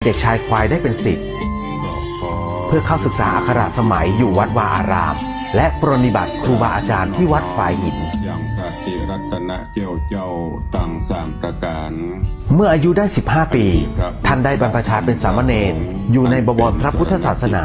เด็กชายควายได้เป็นศิษย์เพื่อเข้าศึกษาอักขระสมัยอยู่วัดวาอารามและปรนนิบัติครูบาอาจารย์ที่วัดฝายหินอย่างพระศิรัตนเจ้าตั้งสามประการเมื่ออายุได้15 ปีท่านได้บรรพชาเป็นสามเณรอยู่ในบวรพระพุทธศาสนา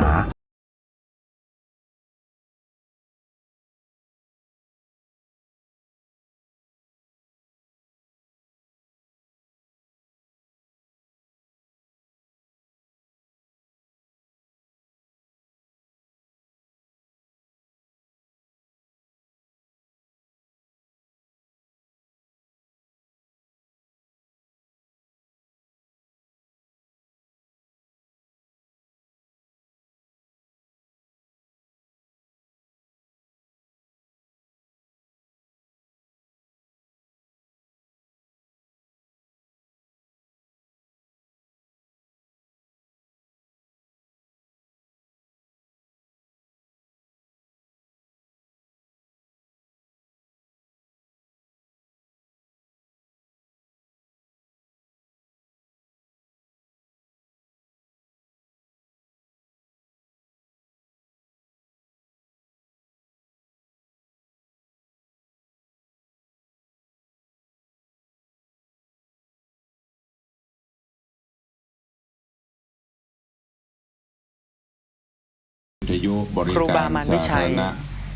ครูบามารวิชัย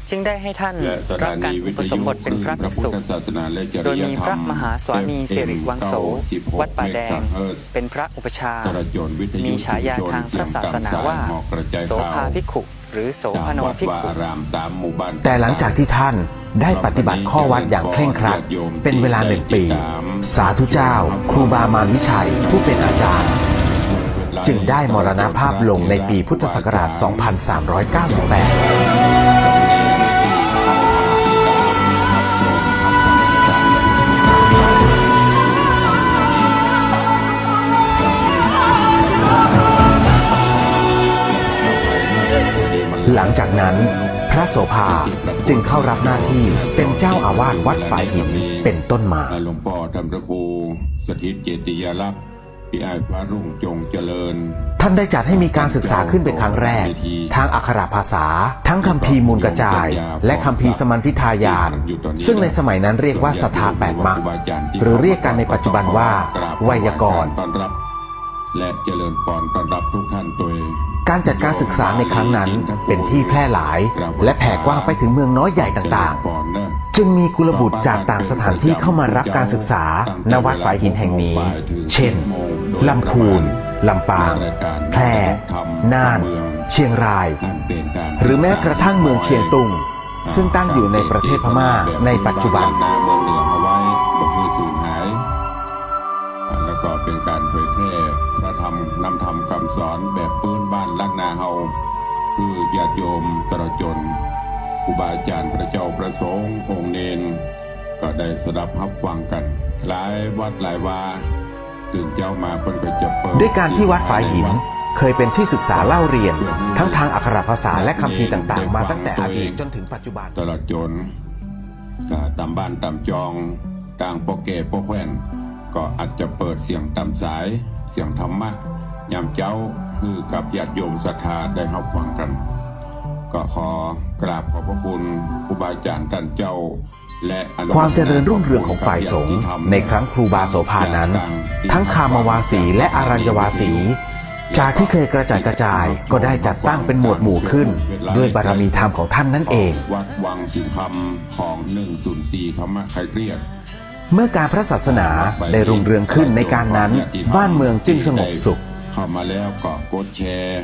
จึงได้ให้ท่านรับการอุปสมบทเป็นพระภิกษุโดยมีพระมหาสวามีสิริวังโสวัดป่าแดงเป็นพระอุปชามีฉายาทางพระศาสนาว่าโสภาภิกขุหรือโสภโนภิกขุแต่หลังจากที่ท่านได้ปฏิบัติข้อวัดอย่างเคร่งครัดเป็นเวลา1 ปีสาธุเจ้าครูบามารวิชัยผู้เป็นอาจารย์จึงได้มรณภาพลงในปีพุทธศักราช 2398 หลังจากนั้นพระโสภาจึงเข้ารับหน้าที่เป็นเจ้าอาวาสวัดฝายหินเป็นต้นมาหลวงพ่อธรรมพระครูสถิตเจติยลักษณ์พี่อ้ายพระรุ่งจงเจริญท่านได้จัดให้มีการศึกษาขึ้นเป็นครั้งแรกทางอักขระภาษาทั้งคัมภีร์มูลกระจายและคัมภีร์สมัญพิทายานซึ่งในสมัยนั้นเรียกว่าศรัทธา8 มรรคหรือเรียกกันในปัจจุบันว่าไวยากรณ์และเจริญพรต้อนรับทุกท่านตัวการจัดการศึกษาในครั้งนั้นเป็นที่แพร่หลายและแผ่กว้างไปถึงเมืองน้อยใหญ่ต่างๆจึงมีกุลบุตรจากต่างสถานที่เข้ามารับการศึกษาณวัดฝายหินแห่งนี้เช่นลำพูนลำปางแพร่น่านเชียงรายหรือแม้กระทั่งเมืองเชียงตุงซึ่งตั้งอยู่ในประเทศพม่าในปัจจุบันเมืองเหนือเอาไว้บ่เคยสูญหายแล้วก็เป็นการเผยแพร่พระธรรมนำธรรมคำสอนแบบปืนบ้านลักนาเฮาคือญาติโยมตลอดจนครูบาอาจารย์พระเจ้าประสงค์องค์เนนก็ได้สดับรับฟังกันหลายวัดหลายวาตื่นเจ้ามาเพิ่นก็จะเปิดด้วยการที่วัดฝายหินเคยเป็นที่ศึกษาเล่าเรียนทั้งทางอักขระภาษาและคัมภีร์ต่างๆมาตั้งแต่อดีตจนถึงปัจจุบันตลอดจนตามบ้านตามจองต่างโปเกโปแควนก็อาจจะเปิดเสียงตามสายเสียงธรรมะยามเจ้าคือกับญาติโยมศรัทธาได้รับฟังกันก็ขอกราบขอบพระคุณครูบาอาจารย์ท่านเจ้าและความเจริญรุ่งเรืองของฝ่ายสงฆ์ในครั้งครูบาโสภานั้นทั้งคามวาสีและอารัญญวาสีจากที่เคยกระจัดกระจายก็ได้จัดตั้งเป็นหมวดหมู่ขึ้นด้วยบารมีธรรมของท่านนั่นเองวัดวังสิงคำของ104ธรรมะใครเครียดเมื่อการพระศาสนาได้รุ่งเรืองขึ้นในการนั้นบ้านเมืองจึงสงบสุขเข้ามาแล้วก็กดแชร์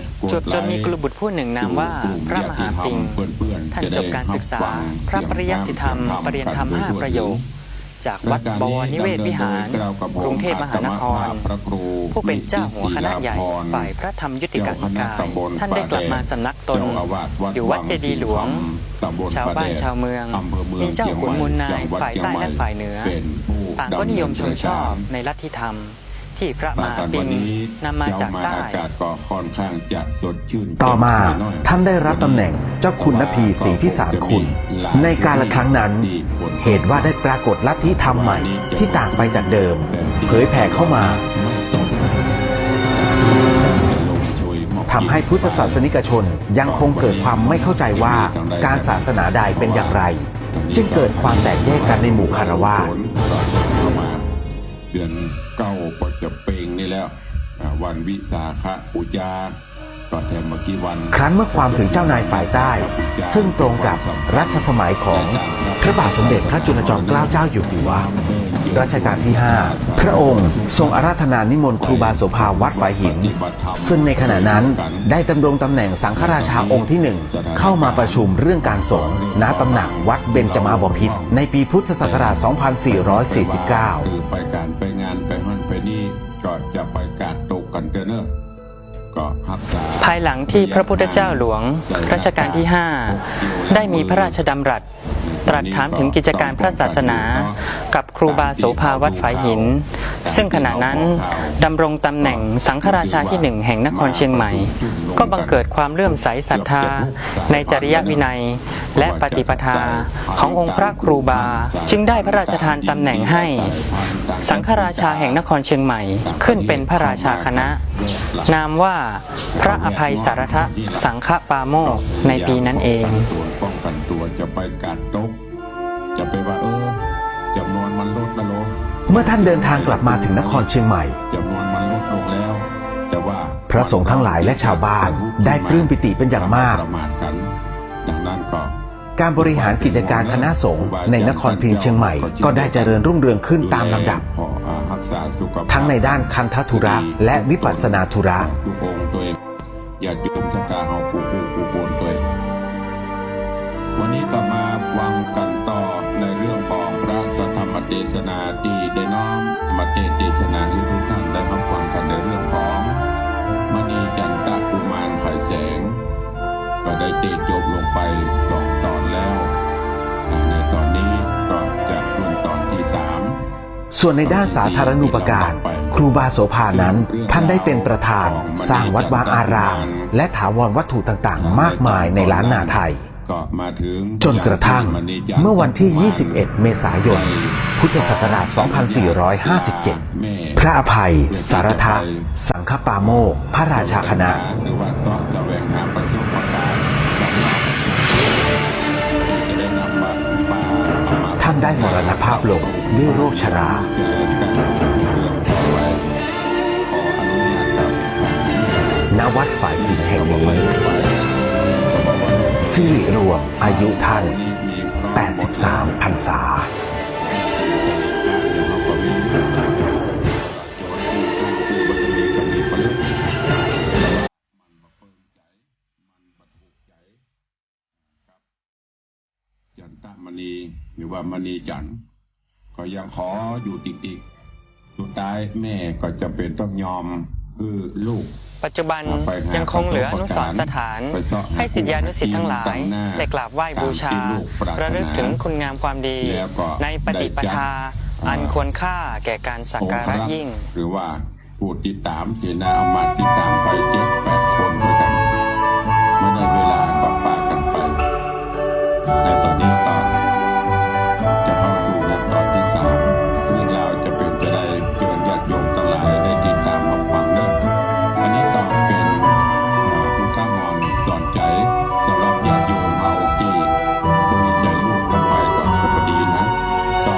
จนมีกุลบุตรผู้หนึ่งนามว่าพระมหาปิงท่านจบการศึกษาพระปริยัติธรรมปริญญาธรรม5 ประโยคจากวัดบวรนิเวศวิหารกรุงเทพมหานครผู้เป็นเจ้าหัวคณะใหญ่ฝ่ายพระธรรมยุติกานิกายท่านได้กลับมาสำนักตนอยู่วัดเจดีย์หลวงชาวบ้านชาวเมืองมีเจ้าขุนมูลนายฝ่ายใต้และฝ่ายเหนือต่างก็นิยมชมชอบในลัทธิธรรมที่พระมหาปิงนำมาจากใต้ต่อมาท่านได้รับตำแหน่งเจ้าคุณนพีศรีพิสารคุณในกาลครั้งนั้นเหตุว่าได้ปรากฏลัทธิธรรมใหม่ที่ต่างไปจากเดิมเผยแผ่เข้ามา ให้พุทธศาสนิกชนยังคงเกิดความไม่เข้าใจว่าการศาสนาใดเป็นอย่างไร จึงเกิดความแตกแยกกันในหมู่คฤหัสถ์ เข้ามาเดือนเก้าก็จะเปงนี่แล้ววันวิสาขบูชาก็แทนเมื่อกี้วัน ครั้นเมื่อความถึงเจ้านายฝ่ายใต้ ซึ่งตรงกับรัชสมัยของพระบาทสมเด็จพระจุลจอมเกล้าเจ้าอยู่หัวรัชกาลที่ 5 พระองค์ทรงอาราธนานิมนต์ครูบาโสภาวัดฝายหิน ซึ่งในขณะนั้นได้ดำรงตำแหน่งสังฆราชาองค์ที่ 1 เข้ามาประชุมเรื่องการสงฆ์ณตำหนักวัดเบญจมาบพิตรในปีพุทธศักราช 2449 คือไปการไปงานไปฮั่นไปนี่ก็จะไปการตกกันเนอะก็รักษา ภายหลังที่พระพุทธเจ้าหลวงรัชกาลที่ 5 ได้มีพระราชดำรัสตรัสถามถึงกิจการพระศาสนากับครูบาโสภาวัดฝายหินซึ่งขณะนั้นดำรงตำแหน่งสังฆราชาที่ 1 แห่งนครเชียงใหม่ก็บังเกิดความเลื่อมใสศรัทธาในจริยวินัยและปฏิปทาขององค์พระครูบาจึงได้พระราชทานตำแหน่งให้สังฆราชาแห่งนครเชียงใหม่ขึ้นเป็นพระราชาคณะนามว่าพระอภัยสารทสังฆปาโมกข์ในปีนั้นเอง ป้องกันตัวจะไปการตกจะไปว่าจำนวนมันลดนะโล เมื่อท่านเดินทางกลับมาถึงนครเชียงใหม่ จำนวนมันลดลงแล้ว แต่ว่า พระสงฆ์ทั้งหลายและชาวบ้านได้ปลื้มปิติเป็นอย่างมาก ประมาทกันดังนั้นก็ การบริหารกิจการคณะสงฆ์ในนครพิงค์เชียงใหม่ก็ได้เจริญรุ่งเรืองขึ้นตามลำดับ รักษาสุขภาพ ทั้งในด้านคันธธุระและวิปัสสนาธุระ ทุกองค์ตัวเองอย่าโยมชะตาเฮาผู้คนตัวเองวันนี้ก็มาฟังกันต่อในเรื่องของพระสัทธรรมเทศนาที่ได้น้อมมาเทศนาให้ทุกท่านได้รับฟังกันในเรื่องของมณีจันตะกุมารไขแสงก็ได้เทศจบลงไป2 ตอนแล้วในตอนนี้ก็จะขึ้นตอนที่ 3 ส่วนในด้านสาธารณูปการครูบาโสภานั้นท่านได้เป็นประธานสร้างวัดวาอาราม และถาวรวัตถุต่างๆ มากมายในล้านนาไทย ก็มาถึง จนกระทั่งเมื่อวันที่ 21 เมษายน พุทธศักราช 2457 พระอภัย สารทะสังฆปาโมกข์พระราชาคณะ หรือว่าสอบแสวงหาประสบการณ์จะได้นำมาป่า ท่านได้มรณภาพลงด้วยโรคชรา เกิดการเรื่องต่อไว้ขออนุญาตครับ ณวัดฝายหินแห่งนี้สิริรวมอายุท่าน 83 พรรษา จันตมณีหรือว่ามณีจันทร์ก็ยังขออยู่ติดๆสุดท้ายแม่ก็จะเป็นต้องยอมคือลูก ปัจจุบันยังคงเหลืออนุสรณ์สถานให้ศิษยานุศิษย์ทั้งหลายได้กราบไหว้บูชาระลึกถึงคุณงามความดีในปฏิปทาอันควรค่าแก่การสักการะยิ่ง หรือว่าผู้ติดตามเสนาเอามาติดตามไป7-8 คนด้วยกันเมื่อได้เวลาก็ปากันไปในตอนนี้ก็จะเข้าสู่ตอนที่ 3เรื่องราวจะเป็นไปได้เชิญญาติโยมทั้งหลายได้ติดตามมาฟังเด้ออันนี้ก็เป็นอุทาหรณ์สอนใจสำหรับญาติโยมเฮาที่บริใจลูกลงไปก็จะพอดีนะต้อง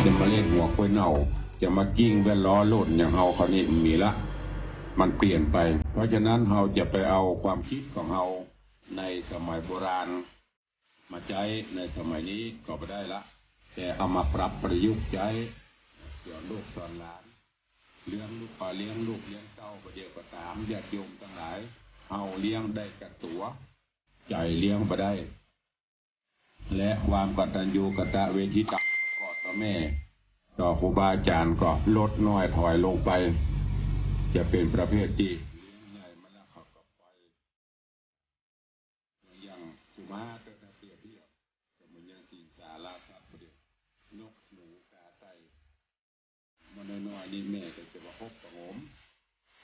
จะมาเล่นหัวกล้วยเน่าจะมากิ้งแว่นล้อหล่นอย่างเฮาเขานี่มีละ มันเปลี่ยนไป เพราะฉะนั้นเราจะไปเอาความคิดของเราในสมัยโบราณมาใช้ในสมัยนี้ก็ไม่ได้ละแต่เอามาปรับประยุกต์ใช้สอนลูกสอนหลานเลี้ยงลูกเลี้ยงลูกเลี้ยงเต้าประเดี๋ยวก็ตามญาติโยมทั้งหลายเอาเลี้ยงได้กับตัวใจเลี้ยงไปได้ และความกตัญญูกตเวทิตาก็ต่อแม่ต่อครูบาอาจารย์ก็ลดน้อยถอยลงไปจะเป็นประเภทที่เลี้ยงใหญ่มาแล้วเขาก็ไปอย่างสุมาเตอร์เปรียบเทียบกับมันยังสิงสาราสัตว์ประเดี๋ยวนกหนูกาไตมันน้อยๆนี่แม่ก็จะมาพบกับผม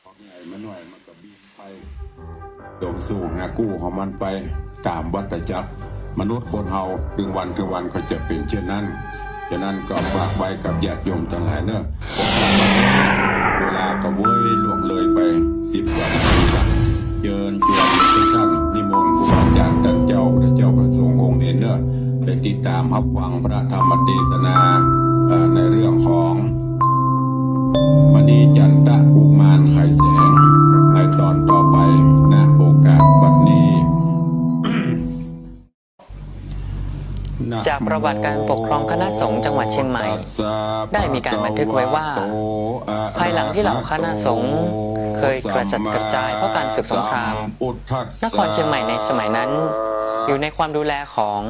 พอใหญ่มาหน่อยมันก็บินไปตรงสู่หากู้ของมันไปตามวัฏจักรมนุษย์คนเฮาถึงวันก็จะเป็นเช่นนั้นฉะนั้นก็ฝากไว้กับญาติโยมทั้งหลายเนอะเวลาก็เว้ยล่วงเลยไป10 กว่านาทีละเชิญชวนทุกท่านนิมนต์ครูอาจารย์ท่านเจ้าพระเจ้าประสงค์องค์เด่นเนอะไปติดตามรับฟังพระธรรมเทศนาในเรื่องของมณีจันทกุมารไขแสงในตอนต่อไปณโอกาสบัดนี้ จากประวัติการปกครองคณะสงฆ์จังหวัดเชียงใหม่ได้มีการบันทึกไว้ว่าภายหลังที่เหล่าคณะสงฆ์เคยกระจัดกระจายเพราะการศึกสงครามนครเชียงใหม่ในสมัยนั้นอยู่ในความดูแลของ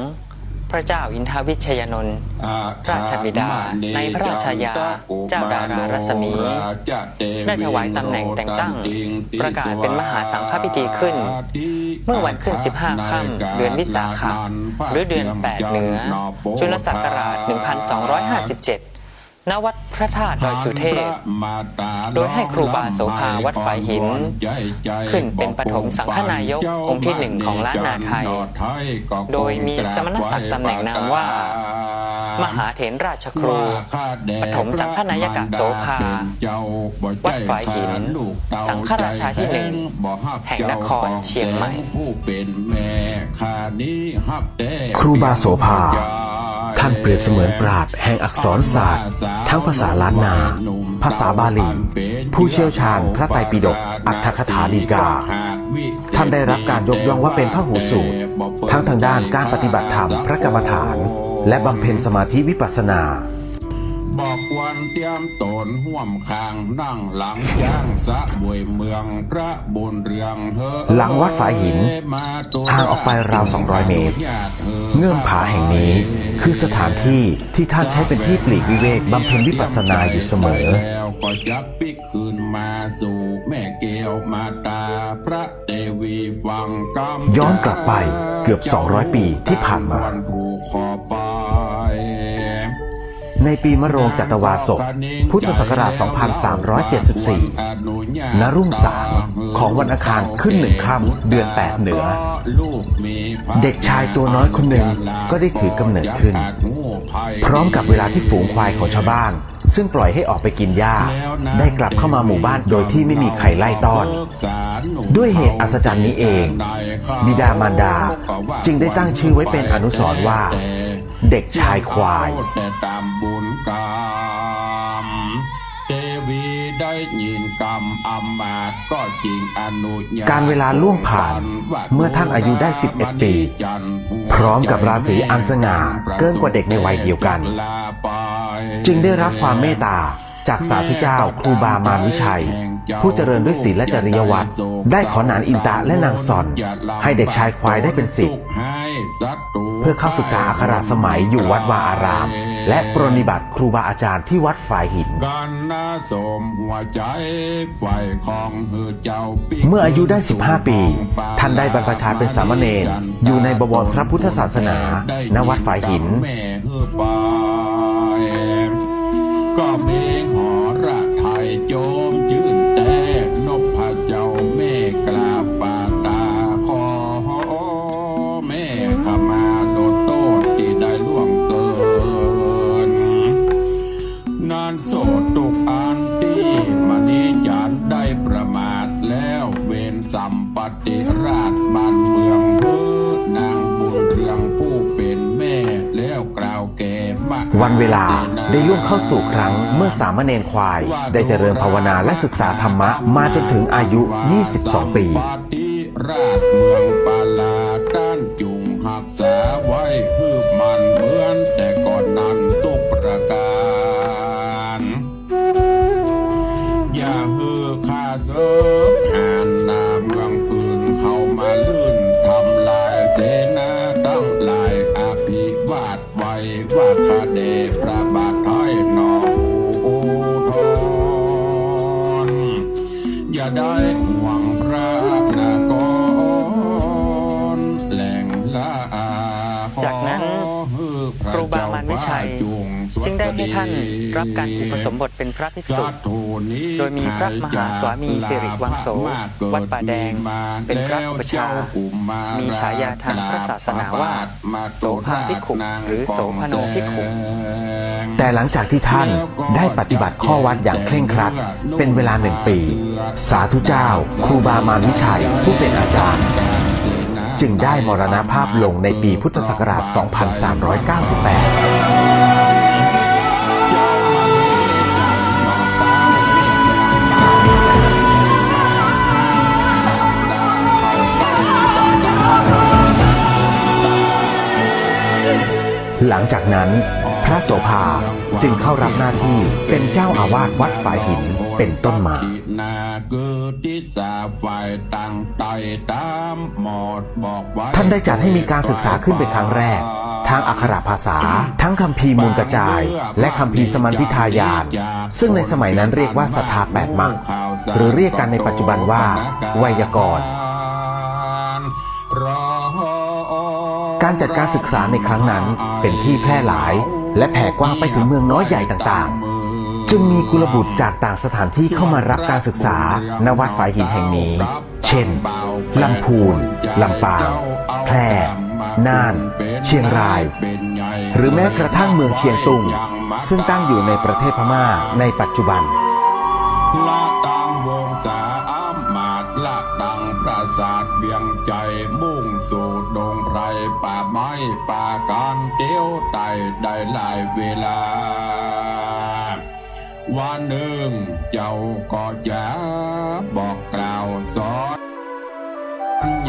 พระเจ้าอินทวิชยานนท์ราชบิดาในพระราชายาเจ้าดารารัศมีได้ถวายตำแหน่งแต่งตั้งประกาศเป็นมหาสังฆพิธีขึ้นเมื่อวันขึ้น15 ค่ำเดือนวิสาขะหรือเดือน8 เหนือจุลศักราช 1257 ณ วัดพระธาตุดอยสุเทพโดยให้ครูบาโสภาวัดฝายหินขึ้นเป็นปฐมสังฆนายกองค์ที่1ของล้านนาไทยโดยมีสมณศักดิ์ตำแหน่งนามว่ามหาเถรราชครูปฐมสังฆนายกโสภาวัดฝายหินสังฆราชาที่1แห่งนครเชียงใหม่ครูบาโสภาท่านเปรียบเสมือนปราชญ์แห่งอักษรศาสตร์ทั้งภาษาล้านนาภาษาบาลีผู้เชี่ยวชาญพระไตรปิฎกอัตถกถาฎีกาท่านได้รับการยกย่องว่าเป็นพหุสูตรทั้งทางด้านการปฏิบัติธรรมพระกรรมฐานและบำเพ็ญสมาธิวิปัสสนาบอกวันเตรียมตนห่วมคางนั่งหลังย่างสะบวยเมืองพระบุญเรืองหลังวัดฝายหินห่างออกไปราว200 เมตรเงื่อมผาแห่งนี้คือสถานที่ที่ท่านใช้เป็นที่ปลีกวิเวกบำเพ็ญวิปัสสนาอยู่เสมอก็ยับปิกคืนมาสู่แม่เกลมาตาพระเทวีฟังกำย้อนกลับไปเกือบ200 ปีที่ผ่านมาในปีมะโรงจัตวาสกพุทธศักราช 2374 ณ รุ่งสางของวันอังคารขึ้น1 ค่ำเดือน8 เหนือเด็กชายตัวน้อยคนหนึ่งก็ได้ถือกำเนิดขึ้นพร้อมกับเวลาที่ฝูงควายของชาวบ้านซึ่งปล่อยให้ออกไปกินหญ้าได้กลับเข้ามาหมู่บ้านโดยที่ไม่มีใครไล่ต้อนด้วยเหตุอัศจรรย์นี้เองบิดามารดาจึงได้ตั้งชื่อไว้เป็นอนุสรณ์ว่าเด็กชายควายตามบุญกรรมเทวีได้ยินกรรมอำมาตย์ก็จริงอนุญาตการเวลาล่วงผ่านเมื่อท่านอายุได้11 ปีพร้อมกับราศีอันสง่าเกินกว่าเด็กในวัยเดียวกันจึงได้รับความเมตตาจากสาธุเจ้าครูบามารวิชัยผู้เจริญด้วยศีลและจริยวัตรได้ขอนานอินตะและนางซอนให้เด็กชายควายได้เป็นศิษย์เพื่อเข้าศึกษาอักขระสมัยอยู่วัดวาอารามและปรนนิบัติครูบาอาจารย์ที่วัดฝายหินเมื่ออายุได้15 ปีท่านได้บรรพชาเป็นสามเณรอยู่ในบวรพระพุทธศาสนาณวัดฝายหินก็มีหอระไทยโจมจื่นแต่นพพระเจ้าแม่กราบปาตาขอแม่ขมาโดดโตดที่ได้ล่วงเกินนานโสดตุกอันที่มณีจันได้ประมาทแล้วเวรสัมปติราชบ้านเมืองนางบุญเรืองผู้เป็นแม่แล้วกล่าว วันเวลาได้ล่วงเข้าสู่ครั้งเมื่อสามเณรควายได้เจริญภาวนาและศึกษาธรรมะมาจนถึงอายุ 22 ปี ราชเมืองปาลาด้านจุงหักษาไว้ฮืบมันเหมือนแต่ก่อนนั้นทุกประการอย่าฮือข้าเสิร์ฟหานนาเมืองอื่นเข้ามาลื่นทำลายเสนาตั้งหลายอภิวาทไว้ว่าข้าเดพระบาทไทยนองอุทรอย่าได้ห่วงพระนากรแหล่งละ จากนั้นครูบามารวิชัยจึงได้ให้ท่านรับการอุปสมบทเป็นพระภิกษุโดยมีพระมหาสวามีสิริวังโสวัดป่าแดงเป็นพระอุปชฌาย์มีฉายาทางพระศาสนาว่าโสภาภิกขุหรือโสภโนภิกขุ แต่หลังจากที่ท่านได้ปฏิบัติข้อวัดอย่างเคร่งครัดเป็นเวลา1 ปีสาธุเจ้าครูบามารวิชัยผู้เป็นอาจารย์จึงได้มรณภาพลงในปีพุทธศักราช 2598 หลังจากนั้นพระโสภาจึงเข้ารับหน้าที่เป็นเจ้าอาวาสวัดฝายหินเป็นต้นมาท่านได้จัดให้มีการศึกษาขึ้นเป็นครั้งแรกทางอักขระภาษาทั้งคัมภีร์มูลกระจายและคัมภีร์สมัญพิทายานซึ่งในสมัยนั้นเรียกว่าศรัทธา8 มรรคหรือเรียกกันในปัจจุบันว่าไวยากรณ์การจัดการศึกษาในครั้งนั้นเป็นที่แพร่หลายและแผ่กว้างไปถึงเมืองน้อยใหญ่ต่างๆจึงมีกุลบุตรจากต่างสถานที่เข้ามารับการศึกษาณวัดฝายหินแห่งนี้เช่นลำพูนลำปางแพร่น่านเชียงรายหรือแม้กระทั่งเมืองเชียงตุงซึ่งตั้งอยู่ในประเทศพม่าในปัจจุบันละตังวงศาอามาตละตังปราสาทเบียงใจมุ่งสู่ดงไพรป่าไม้ป่าการเตี้ยวไต่ได้หลายเวลาวันหนึ่งเจ้าก็จะบอกกล่าวสอน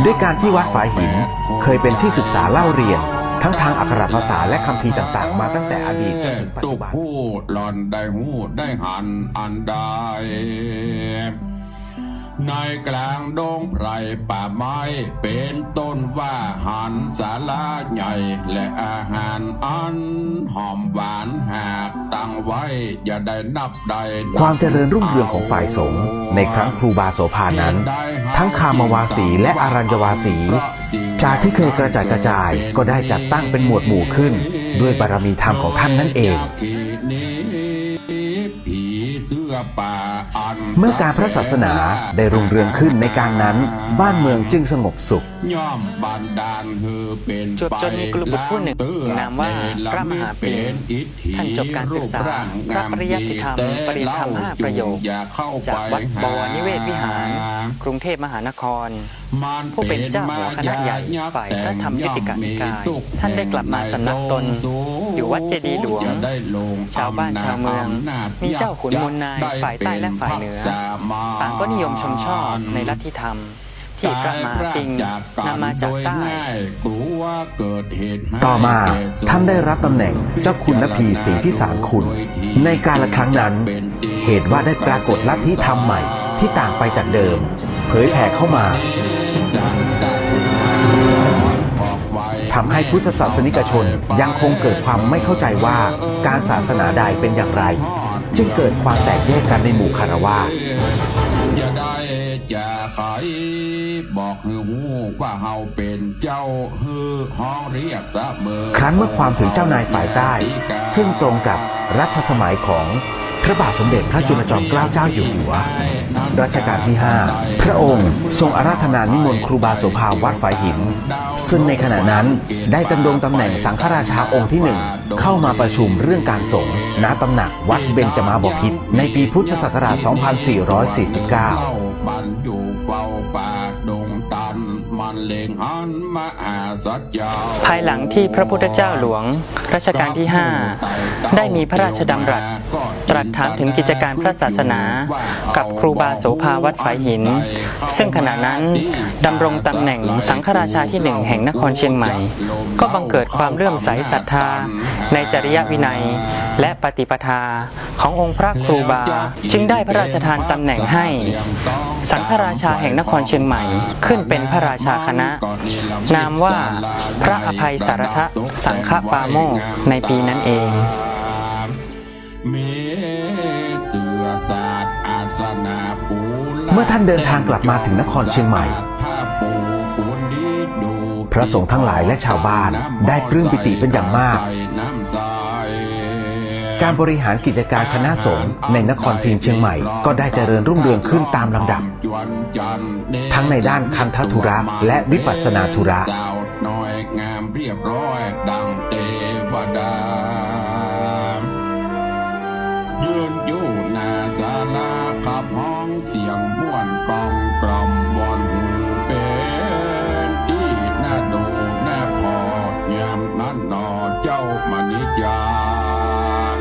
ด้วยการที่วัดฝายหินเคยเป็นที่ศึกษาเล่าเรียนทั้งทางอักขระภาษาและคัมภีร์ต่างๆมาตั้งแต่อดีตจนถึงปัจจุบันผู้หล่อนได้หูได้หันอันใดในกลางดงไพรป่าไม้เป็นต้นว่าหันศาลาใหญ่และอาหารอันหอมหวานหากตั้งไว้อย่าได้นับใดความเจริญรุ่งเรืองของฝ่ายสงฆ์ในครั้งครูบาโสภานั้นทั้งคามวาสีและอารัญญวาสีจากที่เคยกระจัดกระจายก็ได้จัดตั้งเป็นหมวดหมู่ขึ้นด้วยบารมีธรรมของท่านนั่นเองเมื่อการพระศาสนาได้รุ่งเรืองขึ้นในการนั้นบ้านเมืองจึงสงบสุขจนมีกุลบุตรผู้หนึ่งนามว่าพระมหาปิงท่านจบการศึกษาพระปริยัติธรรมปริญญาธรรม5 ประโยคจากวัดบวรนิเวศวิหารกรุงเทพมหานครผู้เป็นเจ้าหัวคณะใหญ่ฝ่ายพระธรรมยุติกานิกายท่านได้กลับมาสำนักตนอยู่วัดเจดีย์หลวงชาวบ้านชาวเมืองมีเจ้าขุนมูลนายฝ่ายใต้และฝ่ายเหนือต่างก็นิยมชมชอบในลัทธิธรรมที่พระมหาปิงนำมาจากใต้ต่อมาท่านได้รับตำแหน่งเจ้าคุณนพีศรีพิสารคุณในกาลครั้งนั้นเหตุว่าได้ปรากฏลัทธิธรรมใหม่ที่ต่างไปจากเดิมเผยแผ่เข้ามาทำให้พุทธศาสนิกชนยังคงเกิดความไม่เข้าใจว่าการศาสนาใดเป็นอย่างไรจึงเกิดความแตกแยกกันในหมู่คฤหัสถ์อย่าได้จะขายบอกฮือฮู้ว่าเฮาเป็นเจ้าฮือห้องเรียกเสมอครั้นเมื่อความถึงเจ้านายฝ่ายใต้ซึ่งตรงกับรัชสมัยของพระบาทสมเด็จพระจุลจอมเกล้าเจ้าอยู่หัวรัชกาลที่ 5พระองค์ทรงอาราธนานิมนต์ครูบาโสภาวัดฝายหินซึ่งในขณะนั้นได้ดำรงตำแหน่งสังฆราชาองค์ที่ 1เข้ามาประชุมเรื่องการสงฆ์ณตำหนักวัดเบญจมาบพิตรในปีพุทธศักราช 2449 ภายหลังที่พระพุทธเจ้าหลวงรัชกาลที่ 5 ได้มีพระราชดำรัสตรัสถามถึงกิจการพระศาสนากับครูบาโสภาวัดฝายหินซึ่งขณะนั้นดำรงตำแหน่งสังฆราชาที่ 1 แห่งนครเชียงใหม่ก็บังเกิดความเลื่อมใสศรัทธาในจริยวินัยและปฏิปทาขององค์พระครูบาจึงได้พระราชทานตำแหน่งให้สังฆราชาแห่งนครเชียงใหม่ขึ้นเป็นพระราชาคณะนามว่าพระอภัยสารทสังฆปาโมกข์ในปีนั้นเอง เมื่อท่านเดินทางกลับมาถึงนครเชียงใหม่พระสงฆ์ทั้งหลายและชาวบ้านได้ปลื้มปิติเป็นอย่างมากการบริหารกิจการคณะสงฆ์ในนครพิงค์เชียงใหม่ก็ได้เจริญรุ่งเรืองขึ้นตามลำดับทั้งในด้านคันธธุระและวิปัสสนาธุระยืนอยู่หน้าศาลาขับห้องเสียงม่วนกองกล่อมวอนหูเป็นที่น่าดูน่าพอยามนั้นนอเจ้ามณิจาร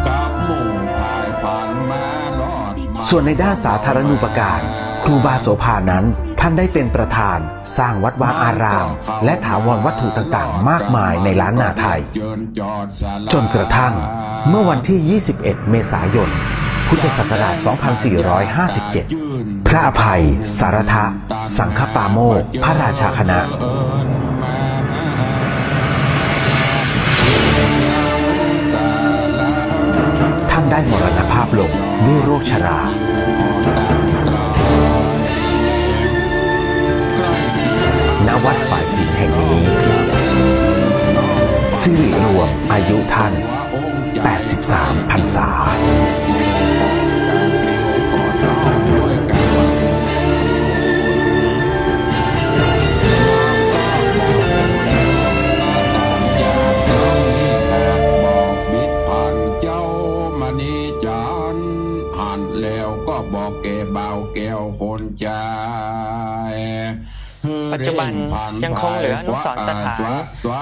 กับหมู่พายผ่านมาลอด ส่วนในด้านสาธารณูปการครูบาโสภานั้นท่านได้เป็นประธานสร้างวัดวาอารามและถาวรวัตถุต่างๆมากมายในล้านนาไทยจนกระทั่งเมื่อวันที่ 21 เมษายน พุทธศักราช 2457 พระอภัยสารทสังฆปาโมกข์พระราชาคณะท่านได้มรณภาพลงด้วยโรคชราณวัดฝายหินแห่งนี้สิริรวมอายุท่าน 83 พรรษาบอกแกเบาแก้วคนใจ ปัจจุบันยังคงเหลืออนุสรณ์สถาน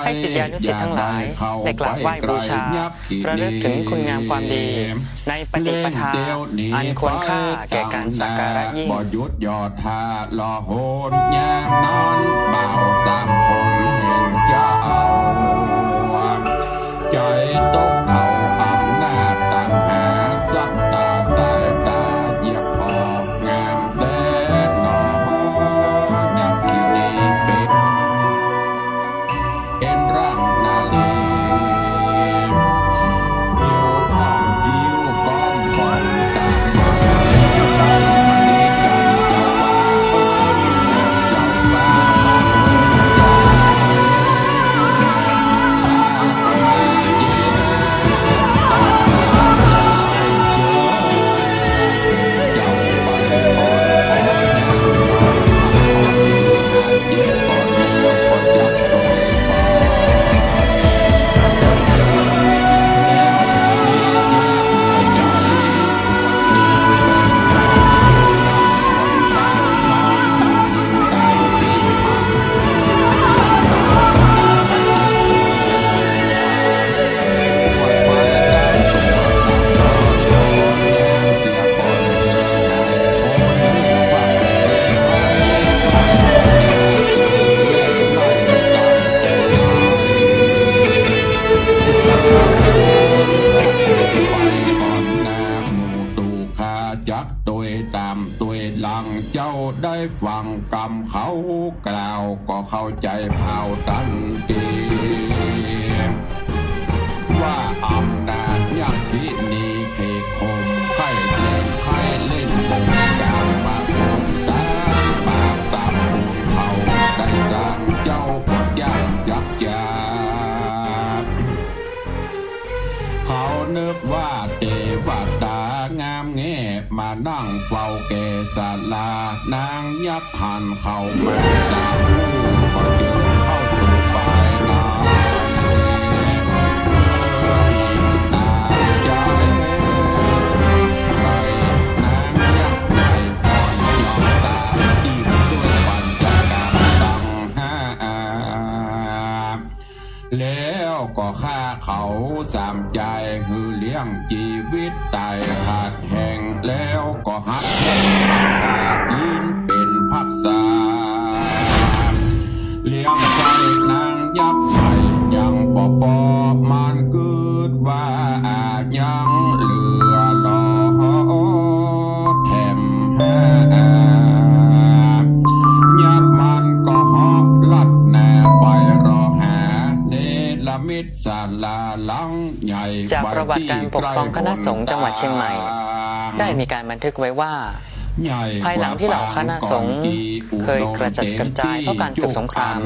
ให้ศิษยานุศิษย์ทั้งหลายได้กราบไหว้บูชาระลึกถึงคุณงามความดีในปฏิปทาอันควรค่าแก่การสักการะยิ่งบ่หยุดยอดท่ารอโหนยามนอนเบาสามคนแห่งเจ้าใจตกเขาอำนาจตัณหาสัตตาสายตาเหยียบพองามแต่นอยับคินีเป็นร่างนาลีผิวผ่องผิวก้องผ่อนตามมาดีกันเจ้าว่าเจ้าฟ้าเจ้าได้ฟังกรรมเขากล่าวก็เข้าใจเผาตันตีว่าอำนาจยักษ์ที่นี้เคคมไข่เล่นไข่เล่นบงการมาคนตาปากตามบุญเขาได้สร้างเจ้าปวดยากยักยาเขานึกว่าเทวดางามแง่มานั่งเฝ้าแก่ศาลานางยักษ์หันเข้ามาสาวก็เดินเข้าสู่ปลายนาตาใจใครนางยักษ์ใหญ่อ่อนยอมตาอิ่มด้วยควา แล้วก็ฆ่าเขาสามใจคือเลี้ยงชีวิตตายขาดแห่งแล้วก็หักแห่งขาดกินเป็นพักษาเลี้ยงใจนางยักษ์ใหญ่ยังบ่พอมันเกิดว่ายังเหลือรอแถมยักษ์มันก็หอบลัดแน่ไปรอหาเนรมิตศาลาหลังใหญ่ จากประวัติการปกครองคณะสงฆ์จังหวัดเชียงใหม่ ได้มีการบันทึกไว้ว่า ภายหลังที่เหล่าคณะสงฆ์เคยกระจัดกระจายเพราะการศึกสงคราม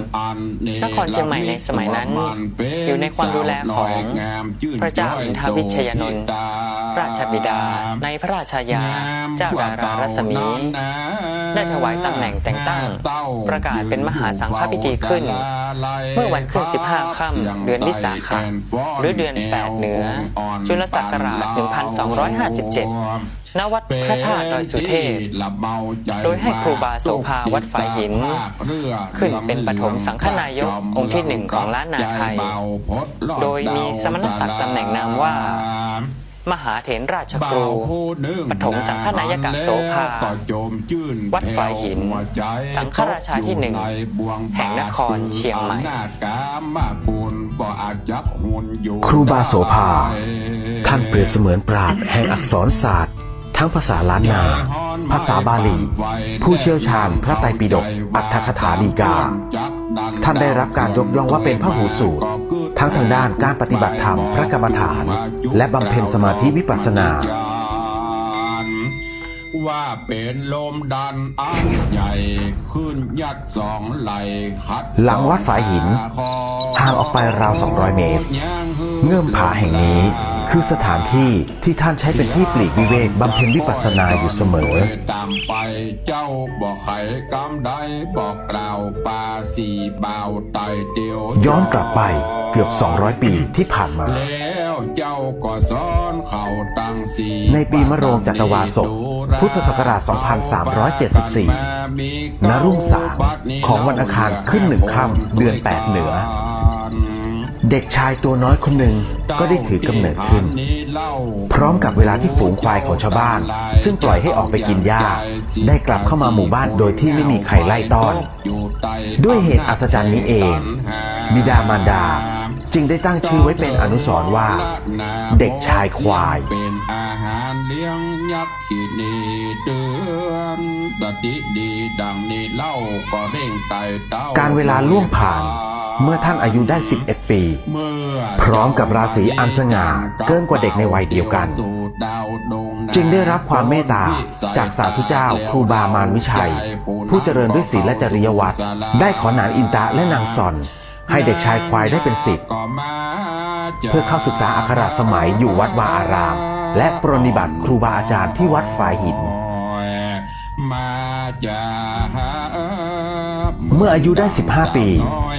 นครเชียงใหม่ในสมัยนั้นอยู่ในความดูแลของพระเจ้าอินทวิชยานนท์ราชบิดาในพระราชายาเจ้าดารารัศมี ได้ถวายตำแหน่งแต่งตั้งประกาศเป็นมหาสังฆพิธีขึ้น เมื่อวันขึ้น15 ค่ำเดือนวิสาขะหรือเดือน 8 เหนือจุลศักราช 1257 ณ วัดพระธาตุดอยสุเทพ โดยให้ครูบาโสภาวัดฝายหิน ขึ้นเป็นปฐมสังฆนายกองค์ที่ 1 ของล้านนาไทย โดยมีสมณศักดิ์ตำแหน่งนามว่า มหาเถรราชครูปฐมสังฆนายกโสภาวัดฝายหิน สังฆราชาที่ 1 แห่งนครเชียงใหม่ ครูบาโสภาท่านเปรียบเสมือนปราชญ์แห่งอักษรศาสตร์ทั้งภาษาล้านนาภาษาบาลีผู้เชี่ยวชาญพระไตรปิฎกอัตถกถาฎีกาท่านได้รับการยกย่องว่าเป็นพหูสูตรทั้งทางด้านการปฏิบัติธรรมพระกรรมฐานและบำเพ็ญสมาธิวิปัสสนาว่าเป็นลมดันอันใหญ่ขึ้นยัดสองไหลคัด หลังวัดฝายหินห่างออกไปราว200 เมตรเงื่อมผาแห่งนี้คือสถานที่ที่ท่านใช้เป็นที่ปลีกวิเวกบำเพ็ญวิปัสสนาอยู่เสมอตามไปเจ้าบอกไขกำได้บอกกล่าวปาสีบ่าวไตเตียวย้อนกลับไปเกือบ200 ปีที่ผ่านมาแล้วเจ้าก็สอนเขาตั้งสีในปีมะโรงจัตวาสกพุทธศักราช 2374 ณ รุ่งสางของวันอังคารขึ้น1 ค่ำเดือน 8 เหนือเด็กชายตัวน้อยคนหนึ่งก็ได้ถือกำเนิดขึ้นพร้อมกับเวลาที่ฝูงควายของชาวบ้านซึ่งปล่อยให้ออกไปกินหญ้าได้กลับเข้ามาหมู่บ้านโดยที่ไม่มีใครไล่ต้อนด้วยเหตุอัศจรรย์นี้เองบิดามารดาจึงได้ตั้งชื่อไว้เป็นอนุสรณ์ว่าเด็กชายควายเป็นอาหารเลี้ยงยักษ์ขีนีเดือนสติดีดังนี้เล่าก็เร่งไต่เต้าการเวลาล่วงผ่านเมื่อท่านอายุได้11 ปีพร้อมกับราศีอันสง่าเกินกว่าเด็กในวัยเดียวกันจึงได้รับความเมตตาจากสาธุเจ้าครูบามารวิชัยผู้เจริญด้วยศีลและจริยวัตรได้ขอนานอินตะและนางซอนให้เด็กชายควายได้เป็นศิษย์เพื่อเข้าศึกษาอักขระสมัยอยู่วัดวาอารามและปรนนิบัติครูบาอาจารย์ที่วัดฝายหินเมื่ออายุได้15 ปี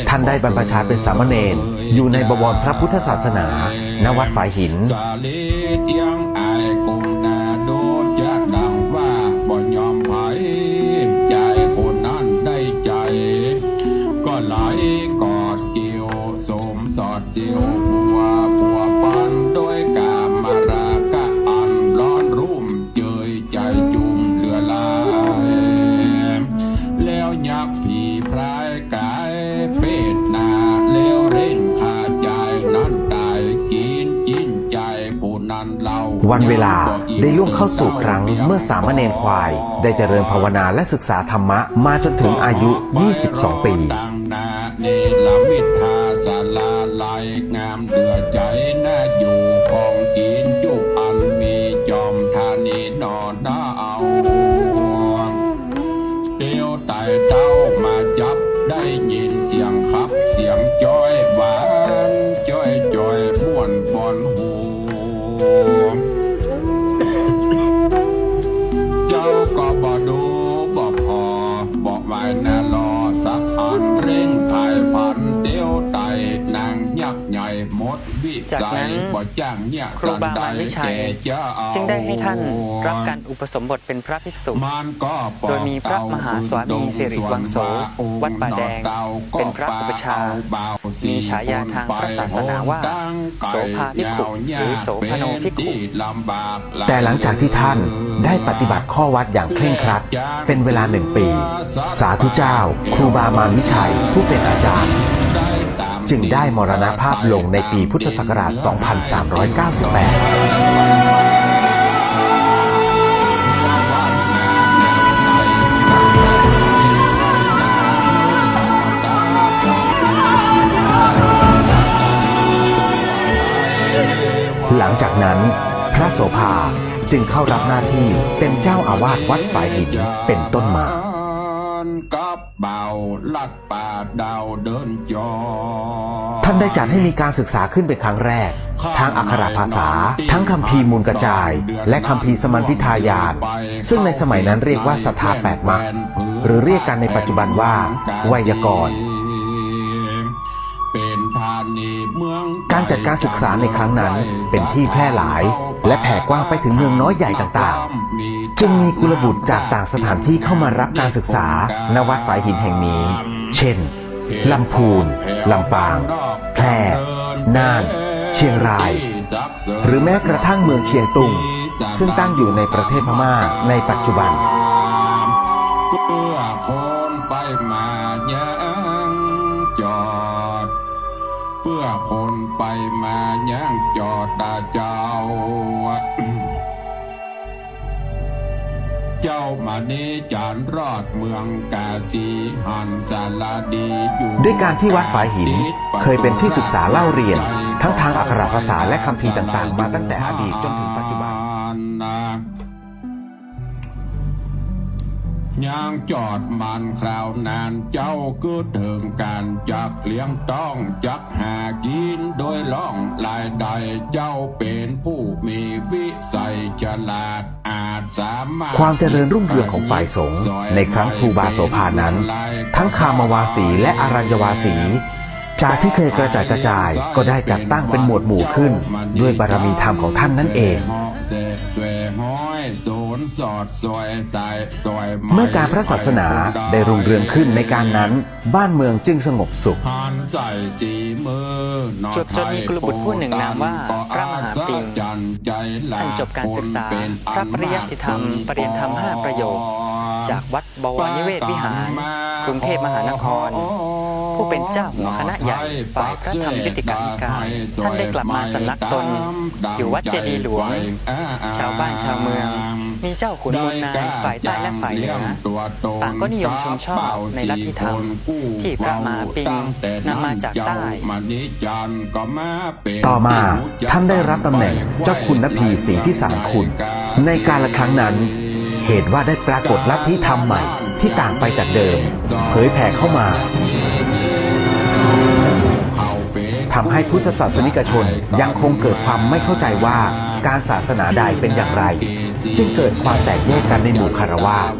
ท่านได้บรรพชาเป็นสามเณรอยู่ในบวรพระพุทธศาสนาณวัดฝายหินไหลกอดเกี่ยวสมสอดเสียวบัวปันโดยกามราคะอันร้อนรุ่มเจยใจจุ่มเรือลายแล้วยักษ์ผีพรายกายเป็ดนาแล้วเร่งขาใจนั้นตายกินจิ้นใจผู้นั้นเล่าวันเวลาได้ล่วงเข้าสู่ครั้งเมื่อสามเณรควายได้เจริญภาวนาและศึกษาธรรมะมาจนถึงอายุ22 ปีเนรมิตหาศาลาลายงามเดือใจน่าอยู่ของกินจุกอันมีจอมธานีนอนดาวเตียวไต่เต้ามาจับได้ยินเสียงขับเสียงจ้อยหวานจ้อยม่วนบอนหูเจ้าก็บ่ดูบ่พอบอกไว้นะรอสักอันเร่งถ่ายฝันเตียวไต่นางยักษ์ใหญ่ม จากนั้นครูบามารวิชัยจึงได้ให้ท่านรับการอุปสมบทเป็นพระภิกษุโดยมีพระมหาสวามีสิริวังโสวัดป่าแดงเป็นพระอุปชฌาย์มีฉายาทางพระศาสนาว่าโสภาภิกขุหรือโสภโนภิกขุ แต่หลังจากที่ท่านได้ปฏิบัติข้อวัดอย่างเคร่งครัดเป็นเวลา1 ปี สาธุเจ้าครูบามารวิชัยผู้เป็นอาจารย์จึงได้มรณภาพลงในปีพุทธศักราช 2398 หลังจากนั้นพระโสภาจึงเข้ารับหน้าที่เป็นเจ้าอาวาสวัดฝายหินเป็นต้นมาท่านได้จัดให้มีการศึกษาขึ้นเป็นครั้งแรกทางอักขระภาษาทั้งคัมภีร์มูลกระจายและคัมภีร์สมัญพิทายานซึ่งในสมัยนั้นเรียกว่าศรัทธา8 มรรคหรือเรียกกันในปัจจุบันว่าไวยากรณ์การจัดการศึกษาในครั้งนั้นเป็นที่แพร่หลายและแผ่กว้างไปถึงเมืองน้อยใหญ่ต่างๆจึงมีกุลบุตรจากต่างสถานที่เข้ามารับการศึกษาณวัดฝายหินแห่งนี้เช่นลำพูนลำปางแพร่น่านเชียงรายหรือแม้กระทั่งเมืองเชียงตุงซึ่งตั้งอยู่ในประเทศพม่าในปัจจุบันเพื่อคนไปมายังจอดเพื่อคนไปมายังจอดตาเจ้าเจ้ามานีจานรอดเมืองกาสีหันสาลาดีอยู่ด้วยการที่วัดฝายหินเคยเป็นที่ศึกษาเล่าเรียนทั้งทางอักขระภาษาและคัมภีร์ต่างๆมาตั้งแต่อดีตจนถึงปัจจุบันย่างจอดมันคราวนานเจ้าก็เถิงการจักเลี้ยงต้องจักหากินโดยล่องลายใดเจ้าเป็นผู้มีวิสัยฉลาดอาจสามารถความเจริญรุ่งเรืองของฝ่ายสงฆ์ในครั้งครูบาโสภานั้นทั้งคามวาสีและอารัญญวาสีจากที่เคยกระจายก็ได้จัดตั้งเป็นหมวดหมู่ขึ้นด้วยบารมีธรรมของท่านนั่นเองเมื่อการพระศาสนาได้รุ่งเรืองขึ้นในการนั้นบ้านเมืองจึงสงบสุขจนมีกุลบุตรผู้หนึ่งนามว่าพระมหาปิงท่านจบการศึกษาพระปริยัติธรรมปริยนธรรม5 ประโยคจากวัดบวรนิเวศวิหารกรุงเทพมหานครผู้เป็นเจ้าหัวคณะใหญ่ฝ่ายพระธรรมยุติกานิกายท่านได้กลับมาสำนักตนอยู่วัดเจดีย์หลวงชาวบ้านชาวเมืองมีเจ้าขุนมูลนายฝ่ายใต้และฝ่ายเหนือต่างก็นิยมชมชอบในลัทธิธรรมที่พระมหาปิงนำมาจากใต้ต่อมาท่านได้รับตำแหน่งเจ้าคุณนพีศรีพิสารคุณในกาลครั้งนั้นเหตุว่าได้ปรากฏลัทธิธรรมใหม่ที่ต่างไปจากเดิมเผยแผ่เข้ามาทำให้พุทธศาสนิกชนยังคงเกิดความไม่เข้าใจว่าการศาสนาใดเป็นอย่างไรจึงเกิดความแตกแยกกันในหมู่คฤหัสถ์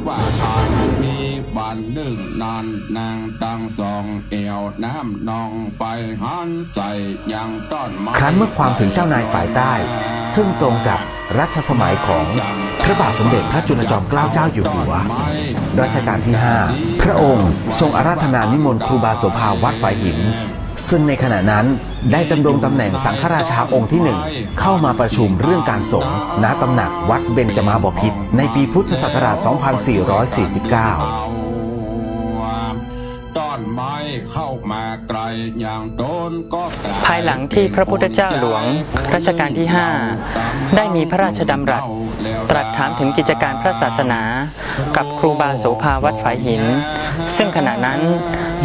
บ้านหนึ่งนานนางตั้งสองเอวน้ำนองไปหันใส่ยังต้นครั้นเมื่อความถึงเจ้านายฝ่ายใต้ซึ่งตรงกับรัชสมัยของพระบาทสมเด็จพระจุลจอมเกล้าเจ้าอยู่หัวรัชกาลที่ 5พระองค์ทรงอาราธนานิมนต์ครูบาโสภาวัดฝายหินซึ่งในขณะนั้นได้ดำรงตำแหน่งสังฆราชาองค์ที่ 1เข้ามาประชุมเรื่องการสงฆ์ณตำหนักวัดเบญจมาบพิตรในปีพุทธศักราช 2449ต้นไม้เข้ามาไกลอย่างโดนก็ภายหลังที่พระพุทธเจ้าหลวงรัชกาลที่ 5ได้มีพระราชดำรัสตรัสถามถึงกิจการพระศาสนากับครูบาโสภาวัดฝายหินซึ่งขณะนั้น